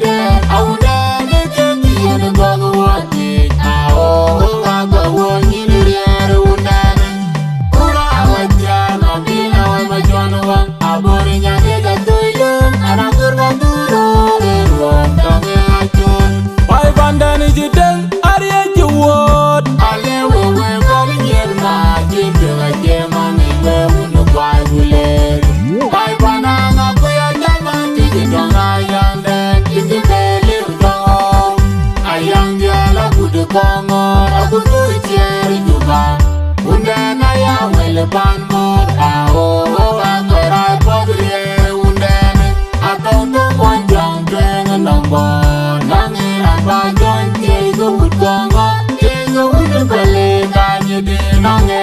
de au de ne ke ti ne go go ti a o ga go wo ni re undan ura wa ja na bi na wa ma jono wa abore nya de ga tuilum ara kurwa duro re ro tange achun Pai bandani jidel ariye jiwot ale we gal yer ma jinde ga je ma ni we unu bai gule bai bana na ko ya jama ti donga yande ti beli dongo ayang dia la kudu kongo akudu cher juba unde na ya wele ban mo a o akora podrie unde atondo monjang teng nombo nangira ba jon ti go kongo ti go udu bele ka ni de nange